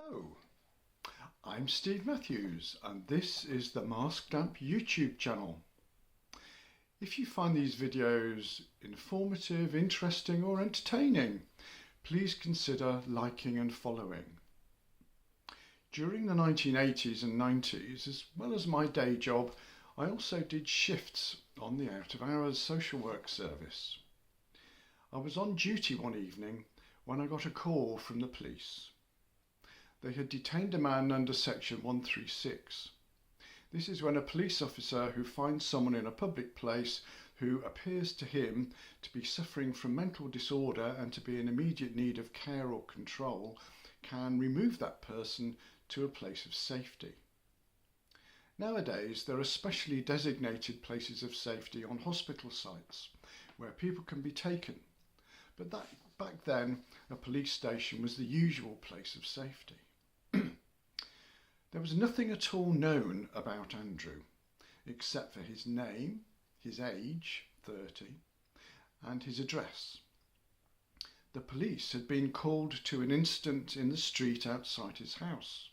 Hello, I'm Steve Matthews and this is the Mask Damp YouTube channel. If you find these videos informative, interesting or entertaining, please consider liking and following. During the 1980s and 90s, as well as my day job, I also did shifts on the out-of-hours social work service. I was on duty one evening when I got a call from the police. They had detained a man under section 136. This is when a police officer who finds someone in a public place who appears to him to be suffering from mental disorder and to be in immediate need of care or control can remove that person to a place of safety. Nowadays, there are specially designated places of safety on hospital sites where people can be taken, but back then a police station was the usual place of safety. There was nothing at all known about Andrew, except for his name, his age, 30, and his address. The police had been called to an incident in the street outside his house.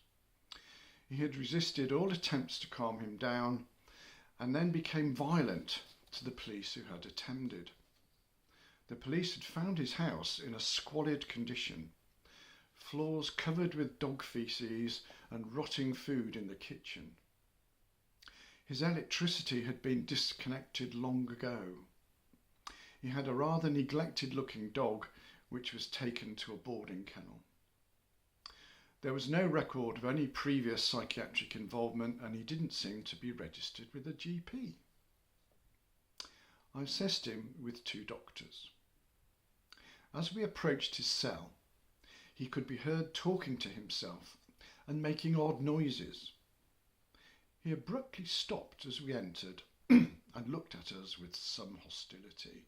He had resisted all attempts to calm him down and then became violent to the police who had attended. The police had found his house in a squalid condition. Floors covered with dog faeces and rotting food in the kitchen. His electricity had been disconnected long ago. He had a rather neglected looking dog which was taken to a boarding kennel. There was no record of any previous psychiatric involvement and he didn't seem to be registered with a GP. I assessed him with 2 doctors. As we approached his cell, he could be heard talking to himself and making odd noises. He abruptly stopped as we entered and looked at us with some hostility.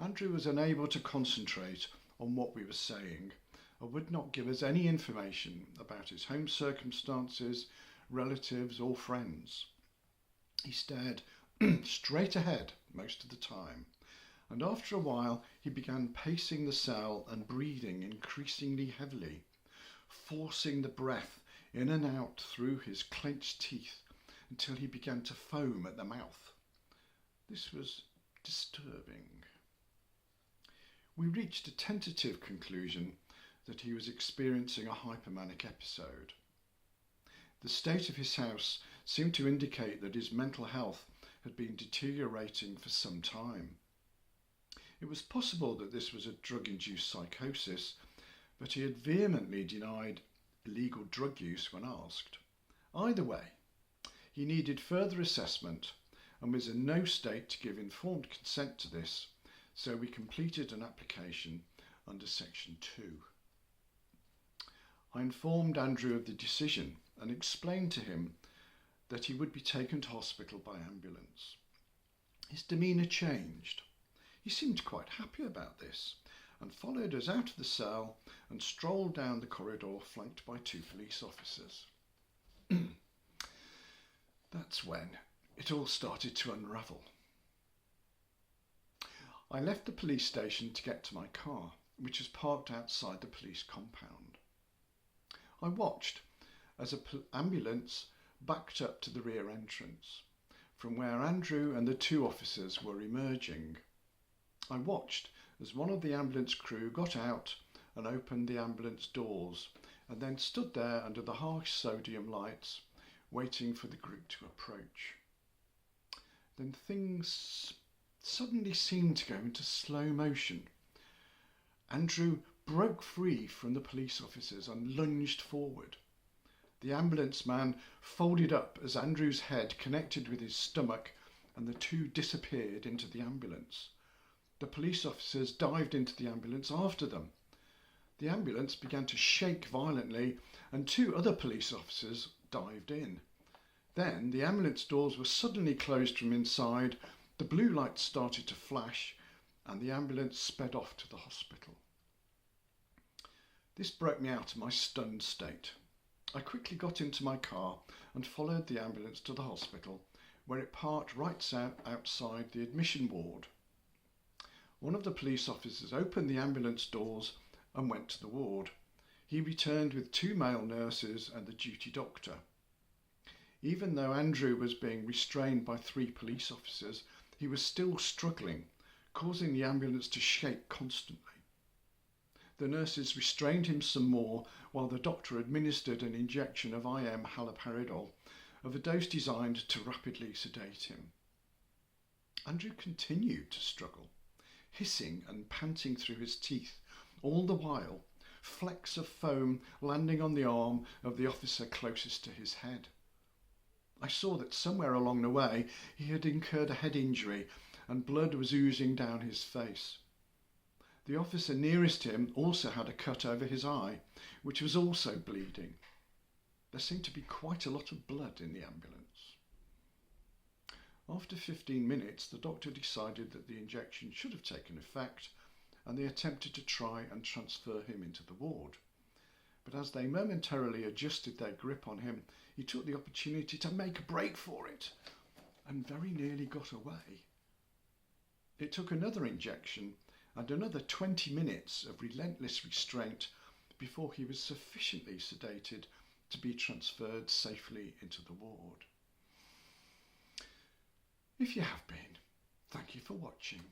Andrew was unable to concentrate on what we were saying and would not give us any information about his home circumstances, relatives or friends. He stared straight ahead most of the time, and after a while he began pacing the cell and breathing increasingly heavily, forcing the breath in and out through his clenched teeth until he began to foam at the mouth. This was disturbing. We reached a tentative conclusion that he was experiencing a hypomanic episode. The state of his house seemed to indicate that his mental health had been deteriorating for some time. It was possible that this was a drug-induced psychosis, but he had vehemently denied illegal drug use when asked. Either way, he needed further assessment and was in no state to give informed consent to this, so we completed an application under Section 2. I informed Andrew of the decision and explained to him that he would be taken to hospital by ambulance. His demeanour changed. He seemed quite happy about this and followed us out of the cell and strolled down the corridor flanked by 2 police officers. That's when it all started to unravel. I left the police station to get to my car, which was parked outside the police compound. I watched as an ambulance backed up to the rear entrance, from where Andrew and the 2 officers were emerging. I watched as one of the ambulance crew got out and opened the ambulance doors and then stood there under the harsh sodium lights waiting for the group to approach. Then things suddenly seemed to go into slow motion. Andrew broke free from the police officers and lunged forward. The ambulance man folded up as Andrew's head connected with his stomach and the 2 disappeared into the ambulance. The police officers dived into the ambulance after them. The ambulance began to shake violently and 2 other police officers dived in. Then the ambulance doors were suddenly closed from inside, the blue lights started to flash and the ambulance sped off to the hospital. This broke me out of my stunned state. I quickly got into my car and followed the ambulance to the hospital, where it parked right outside the admission ward. One of the police officers opened the ambulance doors and went to the ward. He returned with 2 male nurses and the duty doctor. Even though Andrew was being restrained by 3 police officers, he was still struggling, causing the ambulance to shake constantly. The nurses restrained him some more while the doctor administered an injection of IM haloperidol of a dose designed to rapidly sedate him. Andrew continued to struggle, hissing and panting through his teeth, all the while flecks of foam landing on the arm of the officer closest to his head. I saw that somewhere along the way he had incurred a head injury and blood was oozing down his face. The officer nearest him also had a cut over his eye, which was also bleeding. There seemed to be quite a lot of blood in the ambulance. After 15 minutes, the doctor decided that the injection should have taken effect, and they attempted to try and transfer him into the ward. But as they momentarily adjusted their grip on him, he took the opportunity to make a break for it, and very nearly got away. It took another injection and another 20 minutes of relentless restraint before he was sufficiently sedated to be transferred safely into the ward. If you have been, thank you for watching.